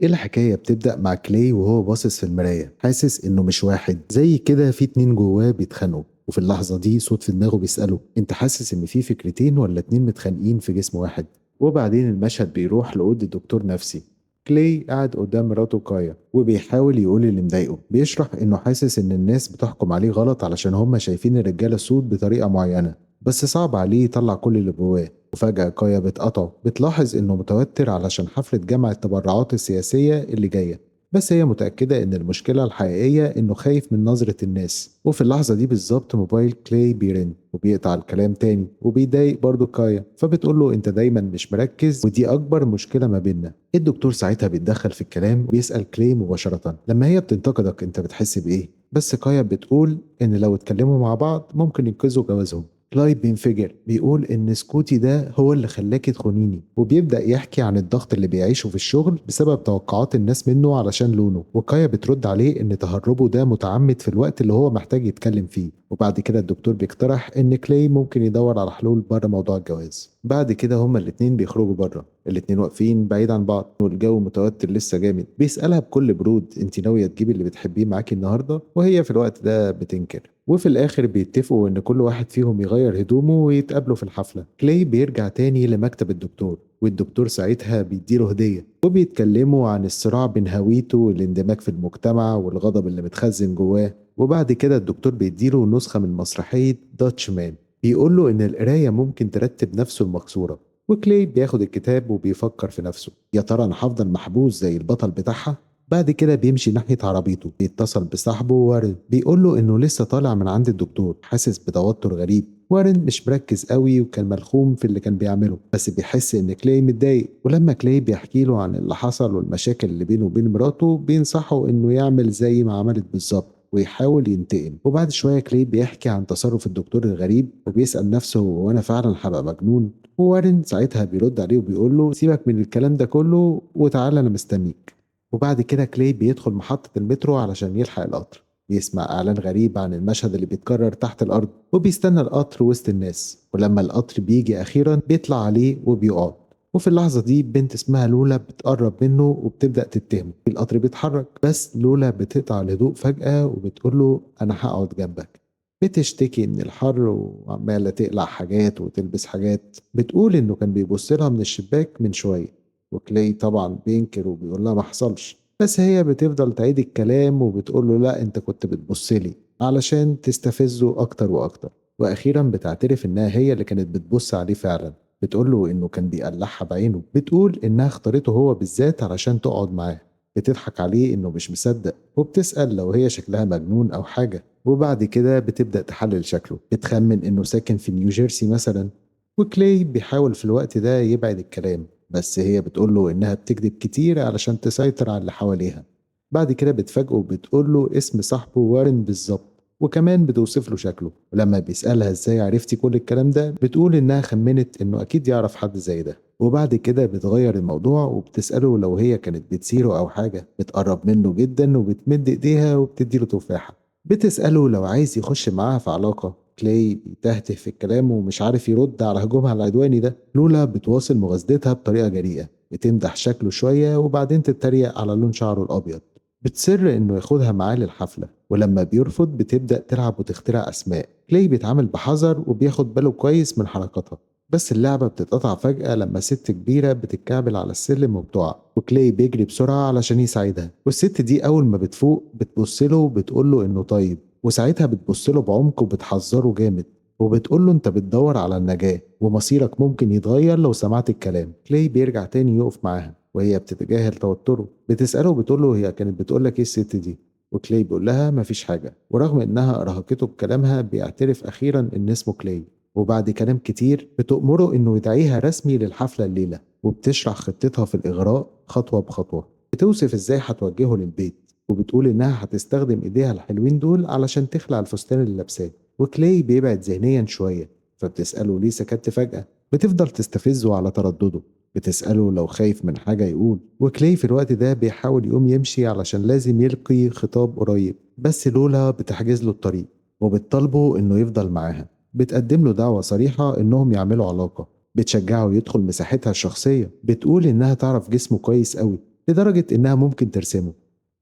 الحكاية بتبدأ مع كلاي وهو باصص في المراية حاسس إنه مش واحد زي كده، في اتنين جواه بيتخانقوا. وفي اللحظة دي صوت في دماغه بيسأله: أنت حاسس إن في فكرتين ولا اتنين متخانقين في جسم واحد؟ وبعدين المشهد بيروح لأوضة دكتور نفسي. كلاي قاعد قدام مراته كايا وبيحاول يقول اللي مضايقه، بيشرح إنه حاسس إن الناس بتحكم عليه غلط علشان هما شايفين الرجالة سود بطريقة معينة، بس صعب عليه يطلع كل اللي جواه. وفجأة كايا بتقطعه، بتلاحظ إنه متوتر علشان حفلة جمع التبرعات السياسية اللي جاية، بس هي متأكدة إن المشكلة الحقيقية إنه خايف من نظرة الناس. وفي اللحظة دي بالظبط موبايل كلاي بيرن وبيقطع الكلام تاني، وبيضايق برضه كايا، فبتقول له: أنت دايما مش مركز ودي أكبر مشكلة ما بيننا. الدكتور ساعتها بيتدخل في الكلام وبيسأل كلاي مباشرة: لما هي بتنتقدك أنت بتحس بإيه؟ بس كايا بتقول إن لو اتكلموا مع بعض ممكن ينقذوا جوازهم. كلايد بينفجر، بيقول إن سكوتي ده هو اللي خلاكي تخونيني، وبيبدأ يحكي عن الضغط اللي بيعيشه في الشغل بسبب توقعات الناس منه علشان لونه. وكايا بترد عليه إن تهربه ده متعمد في الوقت اللي هو محتاج يتكلم فيه. وبعد كده الدكتور بيقترح إن كلاي ممكن يدور على حلول بره موضوع الجواز. بعد كده هما الاتنين بيخرجوا بره، الاتنين واقفين بعيد عن بعض والجو متوتر لسه جامد. بيسألها بكل برود: انت ناوية تجيبي اللي بتحبيه معاكي النهاردة؟ وهي في الوقت ده بتنكر. وفي الآخر بيتفقوا إن كل واحد فيهم يغير هدومه ويتقابلوا في الحفلة. كلاي بيرجع تاني لمكتب الدكتور، والدكتور ساعتها بيديله هدية، وبيتكلموا عن الصراع بين هويته والاندماج في المجتمع والغضب اللي متخزن جواه. وبعد كده الدكتور بيديله نسخة من مسرحية داتش مان، بيقول له إن القراية ممكن ترتب نفسه المكسورة. وكلاي بياخد الكتاب وبيفكر في نفسه: يا ترى أنا هفضل محبوس زي البطل بتاعها؟ بعد كده بيمشي ناحية عربيته، بيتصل بصاحبه وارن، بيقول له إنه لسه طالع من عند الدكتور حاسس بتوتر غريب. وارن مش مركز قوي وكان ملخوم في اللي كان بيعمله، بس بيحس إن كلاي متضايق. ولما كلاي بيحكي له عن اللي حصل والمشاكل اللي بينه وبين مراته، بينصحه إنه يعمل زي ما عملت بالظبط ويحاول ينتقم. وبعد شوية كلاي بيحكي عن تصرف الدكتور الغريب وبيسأل نفسه: هو أنا فعلا هبقى مجنون؟ وارن ساعتها بيرد عليه وبيقول له: سيبك من الكلام ده كله وتعالى أنا مستنيك. وبعد كده كلاي بيدخل محطة المترو علشان يلحق القطر، بيسمع إعلان غريب عن المشهد اللي بيتكرر تحت الأرض، وبيستنى القطر وسط الناس. ولما القطر بيجي أخيرا بيطلع عليه وبيقعد. وفي اللحظة دي بنت اسمها لولا بتقرب منه وبتبدأ تتهمه. القطر بيتحرك بس لولا بتقطع الهدوء فجأة وبتقول له: أنا هقعد جنبك. بتشتكي من الحر وعمالة تقلع حاجات وتلبس حاجات. بتقول إنه كان بيبص لها من الشباك من شوية، وكلاي طبعا بينكر وبيقول لها ما حصلش، بس هي بتفضل تعيد الكلام وبتقول له: لا انت كنت بتبص لي، علشان تستفزه اكتر واكتر. واخيرا بتعترف انها هي اللي كانت بتبص عليه فعلا. بتقول له انه كان بيقلعها بعينه، بتقول انها اختارته هو بالذات علشان تقعد معاه. بتضحك عليه انه مش مصدق، وبتسأل لو هي شكلها مجنون او حاجة. وبعد كده بتبدأ تحلل شكله، بتخمن انه ساكن في نيوجيرسي مثلا. وكلاي بيحاول في الوقت ده يبعد الكلام، بس هي بتقول له إنها بتكذب كتير علشان تسيطر على اللي حواليها. بعد كده بتفاجئه وبتقول له اسم صاحبه وارن بالظبط، وكمان بتوصف له شكله. ولما بيسألها ازاي عرفتي كل الكلام ده، بتقول إنها خمنت إنه أكيد يعرف حد زي ده. وبعد كده بتغير الموضوع وبتسأله لو هي كانت بتسيره أو حاجة. بتقرب منه جدا وبتمد إيديها وبتديله تفاحة. بتسأله لو عايز يخش معاها في علاقة. كلاي بيتهته في الكلام ومش عارف يرد على هجومها العدواني ده. لولا بتواصل مغازلتها بطريقة جريئة، بتمدح شكله شوية وبعدين تتريق على لون شعره الأبيض. بتصر إنه ياخدها معاه للحفلة، ولما بيرفض بتبدأ تلعب وتخترع أسماء. كلاي بيتعامل بحذر وبياخد باله كويس من حركاتها، بس اللعبة بتتقطع فجأة لما ست كبيرة بتتكعبل على السلم وبتقع، وكلاي بيجري بسرعة علشان يساعدها. والست دي أول ما بتفوق بتبصله وبتقوله إنه طيب، وساعتها بتبص له بعمق وبتحذره جامد، وبتقول له: انت بتدور على النجاة ومصيرك ممكن يتغير لو سمعت الكلام. كلاي بيرجع تاني يقف معاها وهي بتتجاهل توتره. بتسأله وبتقول له: هي كانت بتقول لك ايه الست دي؟ وكلاي بيقول لها: مفيش حاجة. ورغم انها ارهقته بكلامها بيعترف اخيرا ان اسمه كلاي. وبعد كلام كتير بتأمره انه يدعيها رسمي للحفلة الليلة، وبتشرح خطتها في الإغراء خطوة بخطوة. بتوصف ازاي هتوجهه للبيت، وبتقول إنها هتستخدم إيديها الحلوين دول علشان تخلع الفستان اللي لابساه. وكلاي بيبعد ذهنيا شوية، فبتسأله ليه سكت فجأة. بتفضل تستفزه على تردده، بتسأله لو خايف من حاجة يقول. وكلاي في الوقت ده بيحاول يقوم يمشي علشان لازم يلقي خطاب قريب، بس لولا بتحجز له الطريق وبتطالبه إنه يفضل معاها. بتقدم له دعوة صريحة إنهم يعملوا علاقة، بتشجعه يدخل مساحتها الشخصية. بتقول إنها تعرف جسمه كويس قوي، لدرجة إنها ممكن ترسمه.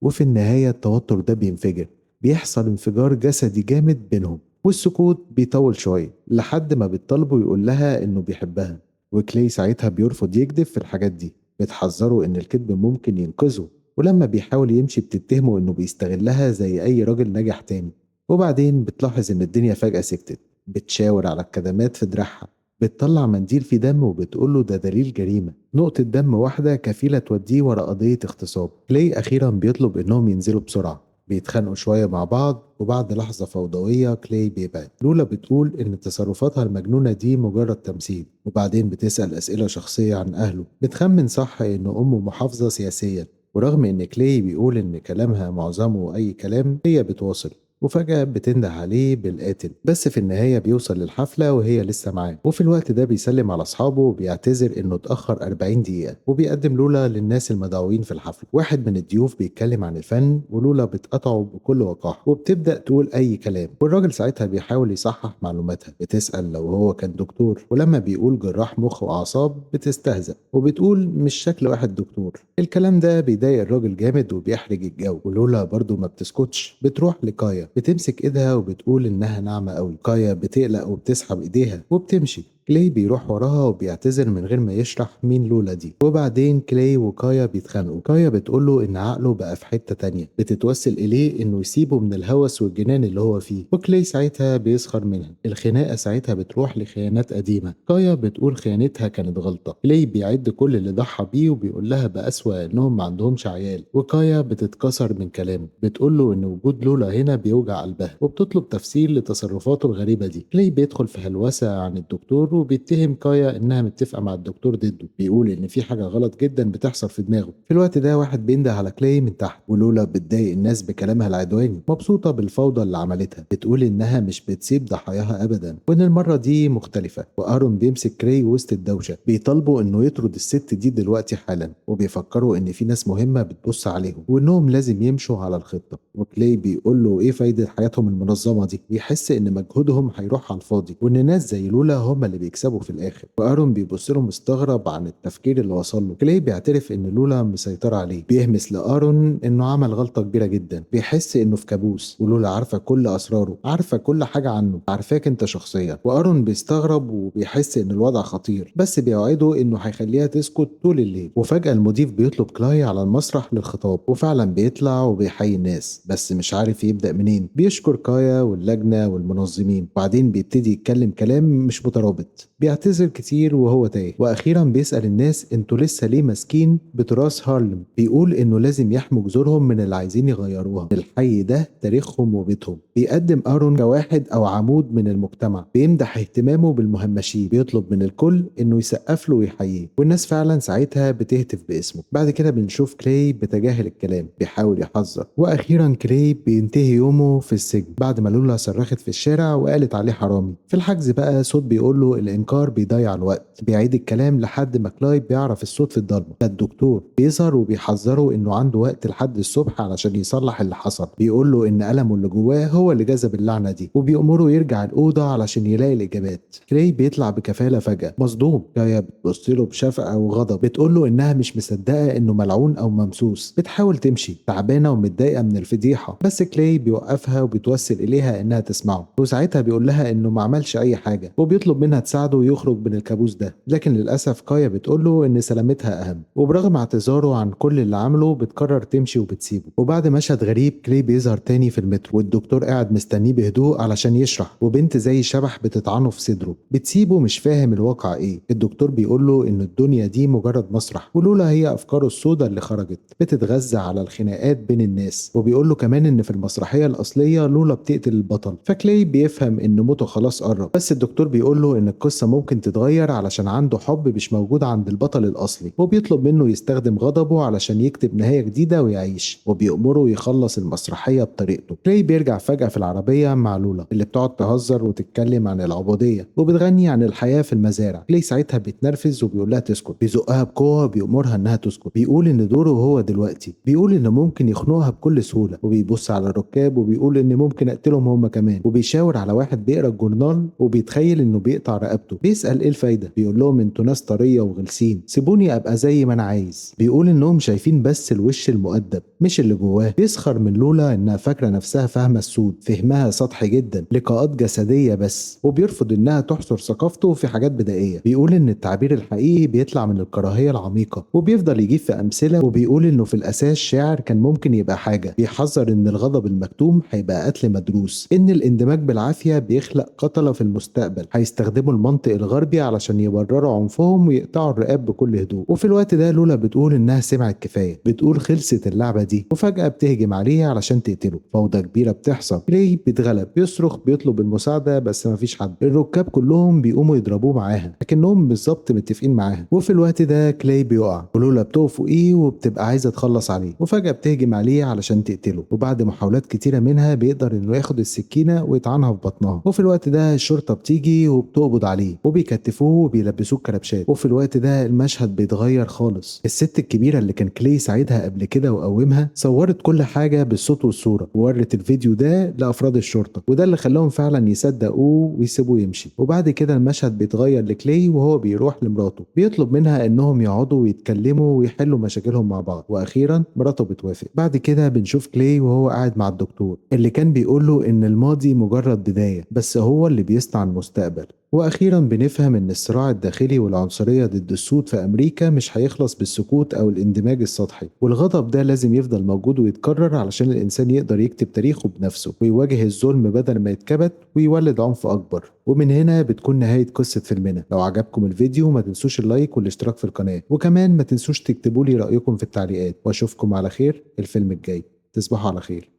وفي النهاية التوتر ده بينفجر، بيحصل انفجار جسدي جامد بينهم، والسكوت بيطول شوية لحد ما بتطالبه يقول لها إنه بيحبها. وكلاي ساعتها بيرفض يكذب في الحاجات دي، بتحذره إن الكذب ممكن ينقذه، ولما بيحاول يمشي بتتهمه إنه بيستغلها زي أي راجل ناجح تاني. وبعدين بتلاحظ إن الدنيا فجأة سكتت، بتشاور على الكدمات في دراعها، بتطلع منديل فيه دم وبتقوله ده دليل جريمة، نقطة دم واحدة كفيلة توديه ورا قضية اغتصاب. كلاي أخيرا بيطلب إنهم ينزلوا بسرعة، بيتخانقوا شوية مع بعض، وبعد لحظة فوضوية كلاي بيبعد. لولا بتقول إن تصرفاتها المجنونة دي مجرد تمثيل، وبعدين بتسأل أسئلة شخصية عن أهله، بتخمن صح إن أمه محافظة سياسيا. ورغم إن كلاي بيقول إن كلامها معظمه أي كلام، هي بتواصل، وفجأة بتنده عليه بالقاتل. بس في النهاية بيوصل للحفلة وهي لسه معاه، وفي الوقت ده بيسلم على أصحابه وبيعتذر إنه اتأخر 40 دقيقة، وبيقدم لولا للناس المدعوين في الحفلة. واحد من الضيوف بيتكلم عن الفن، ولولا بتقطعه بكل وقاحة وبتبدأ تقول أي كلام، والراجل ساعتها بيحاول يصحح معلوماتها. بتسأل لو هو كان دكتور، ولما بيقول جراح مخ وأعصاب بتستهزأ وبتقول مش شكل واحد دكتور. الكلام ده بيضايق الراجل جامد وبيحرج الجو، ولولا برضو ما بتسكتش، بتروح لكايا بتمسك ايدها وبتقول انها ناعمة قوي. كايا بتقلق وبتسحب ايديها وبتمشي. كلاي بيروح وراها وبيعتذر من غير ما يشرح مين لولا دي. وبعدين كلاي وكايا بيتخانقوا. كايا بتقوله ان عقله بقى في حتة تانية، بتتوسل اليه انه يسيبه من الهوس والجنان اللي هو فيه، وكلاي ساعتها بيسخر منها. الخناقة ساعتها بتروح لخيانات قديمة. كايا بتقول خيانتها كانت غلطة. كلاي بيعد كل اللي ضحى بيه وبيقول لها بأسوأ انهم ما عندهمش عيال. وكايا بتتكسر من كلامه، بتقوله ان وجود لولا هنا بيوجع قلبها، وبتطلب تفسير لتصرفاته الغريبة دي. كلاي بيدخل في هلوسة عن الدكتور وبيتهم كايا انها متفقة مع الدكتور ضده، بيقول ان في حاجة غلط جدا بتحصل في دماغه. في الوقت ده واحد بينده على كلاي من تحت، ولولا بتضايق الناس بكلامها العدواني، مبسوطة بالفوضى اللي عملتها، بتقول انها مش بتسيب ضحاياها ابدا وان المرة دي مختلفة. وارون بيمسك كلاي وسط الدوشة، بيطالبوا انه يطرد الست دي دلوقتي حالا، وبيفكروا ان في ناس مهمة بتبص عليهم وانهم لازم يمشوا على الخطة. وكلاي بيقول له ايه فايدة حياتهم المنظمة دي، بيحس ان مجهودهم هيروح على الفاضي، وان ناس زي لولا هم اللي بيكسبوا في الاخر. وارون بيبص له مستغرب عن التفكير اللي وصل له. كلاي بيعترف ان لولا مسيطرة عليه، بيهمس لارون انه عمل غلطة كبيرة جدا، بيحس انه في كابوس، ولولا عارفة كل اسراره، عارفة كل حاجة عنه، عارفاك انت شخصيا. وارون بيستغرب وبيحس ان الوضع خطير، بس بيوعده انه هيخليها تسكت طول الليل. وفجأة المضيف بيطلب كلاي على المسرح للخطاب، وفعلا بيطلع وبيحيي الناس، بس مش عارف يبدأ منين. بيشكر كايا واللجنة والمنظمين، وبعدين بيبتدي يتكلم كلام مش مترابط، بيعتذر كتير وهو تايه. واخيرا بيسأل الناس انتوا لسه ليه ماسكين بتراث هارلم، بيقول انه لازم يحموا جذورهم من اللي عايزين يغيروها. الحي ده تاريخهم وبيتهم. بيقدم ارون كواحد او عمود من المجتمع، بيمدح اهتمامه بالمهمشين، بيطلب من الكل انه يسقف له ويحييه، والناس فعلا ساعتها بتهتف باسمه. بعد كده بنشوف كلاي بتجاهل الكلام، بيحاول يحذر. واخيرا كلاي بينتهي يومه في السجن بعد ما لولا صرخت في الشارع وقالت عليه حرامي. في الحجز بقى صوت بيقول له الانكار بيضيع الوقت، بيعيد الكلام لحد ما كلاي بيعرف الصوت في الضلمه. الدكتور بيظهر وبيحذره انه عنده وقت لحد الصبح علشان يصلح اللي حصل. بيقول له ان ألمه اللي جواه هو اللي جذب اللعنه دي، وبيأمره يرجع الاوضه علشان يلاقي الاجابات. كلاي بيطلع بكفاله فجاه مصدوم. كايا بتبص له بشفقه وغضب، بتقول له انها مش مصدقه انه ملعون او ممسوس. بتحاول تمشي تعبانه ومتضايقه من الفضيحه، بس كلاي بيوقفها وبيتوسل اليها انها تسمعه. وساعتها بيقول لها انه ما عملش اي حاجه، وبيطلب منها تساعده يخرج من الكابوس ده. لكن للاسف كايا بتقول له ان سلامتها اهم، وبرغم اعتذاره عن كل اللي عمله بتقرر تمشي وبتسيبه. وبعد مشهد غريب كلاي بيظهر تاني في المترو، والدكتور قاعد مستنيه بهدوء علشان يشرح، وبنت زي شبح بتطعنه في صدره. بتسيبه مش فاهم الواقع ايه. الدكتور بيقول له ان الدنيا دي مجرد مسرح، ولولا هي افكاره السوداء اللي خرجت بتتغذى على الخناقات بين الناس. وبيقول له كمان ان في المسرحيه الاصليه لولا بتقتل البطل. فكلاي بيفهم ان موته خلاص قرب، بس الدكتور بيقول له ان القصه ممكن تتغير علشان عنده حب مش موجود عند البطل الاصلي، وبيطلب منه يستخدم غضبه علشان يكتب نهايه جديده ويعيش، وبيأمره يخلص المسرحيه بطريقته. كلاي بيرجع فجاه في العربيه مع لولا اللي بتقعد تهزر وتتكلم عن العبوديه وبتغني عن الحياه في المزارع. كلاي ساعتها بيتنرفز وبيقول لها تسكت، بيزقها بقوه وبيأمرها انها تسكت. بيقول ان دوره هو دلوقتي، بيقول ان ممكن يخنقها بكل سهوله، وبيبص على الركاب وبيقول ان ممكن اقتلهم هم كمان. وبيشاور على واحد بيقرا الجورنال وبيتخيل انه بيقطع رقبته. بيسأل ايه الفايدة، بيقول لهم انتوا ناس طرية وغلسين، سيبوني ابقى زي ما انا عايز. بيقول انهم شايفين بس الوش المؤدب مش اللي جواه. بيسخر من لولا انها فاكرة نفسها فاهمة السود، فهمها سطحي جدا، لقاءات جسدية بس، وبيرفض انها تحصر ثقافته في حاجات بدائية. بيقول ان التعبير الحقيقي بيطلع من الكراهية العميقة، وبيفضل يجيب في امثلة، وبيقول انه في الاساس شاعر كان ممكن يبقى حاجة. بيحذر ان الغضب المكتوم هيبقى قتل مدروس، ان الاندماج بالعافية بيخلق قتلة في المستقبل هيستخدموا المنطق الغربي علشان يبرروا عنفهم ويقطعوا الرقاب بكل هدوء. وفي الوقت ده لولا بتقول انها سمعت كفاية، بتقول خلصت اللعبة دي، وفجأة بتهجم عليه علشان تقتله. فوضى كبيرة بتحصل، كلاي بيتغلب، بيصرخ، بيطلب المساعدة بس مفيش حد. الركاب كلهم بيقوموا يضربوه معاها لكنهم بالظبط متفقين معاها. وفي الوقت ده كلاي بيقع، ولولا بتقف فوقيه وبتبقى عايزة تخلص عليه، وفجأة بتهجم عليه علشان تقتله. وبعد محاولات كتيرة منها بيقدر انه ياخد السكينة ويطعنها في بطنها. وفي الوقت ده الشرطة بتيجي وبتقبض عليه وبيكتفوه وبيلبسوه كلبشات. وفي الوقت ده المشهد بيتغير خالص. الست الكبيرة اللي كان كلاي ساعدها قبل كده وقومها صورت كل حاجة بالصوت والصورة، وورت الفيديو ده لأفراد الشرطة، وده اللي خلاهم فعلا يصدقوه ويسيبوه يمشي. وبعد كده المشهد بيتغير لكلاي وهو بيروح لمراته، بيطلب منها انهم يقعدوا ويتكلموا ويحلوا مشاكلهم مع بعض، واخيرا مراته بتوافق. بعد كده بنشوف كلاي وهو قاعد مع الدكتور اللي كان بيقول له ان الماضي مجرد بداية بس هو اللي بيصنع المستقبل. واخيرا بنفهم ان الصراع الداخلي والعنصرية ضد السود في امريكا مش هيخلص بالسكوت او الاندماج السطحي، والغضب ده لازم يفضل موجود ويتكرر علشان الانسان يقدر يكتب تاريخه بنفسه ويواجه الظلم بدل ما يتكبت ويولد عنف اكبر. ومن هنا بتكون نهاية قصة فيلمنا. لو عجبكم الفيديو ما تنسوش اللايك والاشتراك في القناة، وكمان ما تنسوش تكتبوا لي رأيكم في التعليقات، واشوفكم على خير الفيلم الجاي. تصبحوا على خير.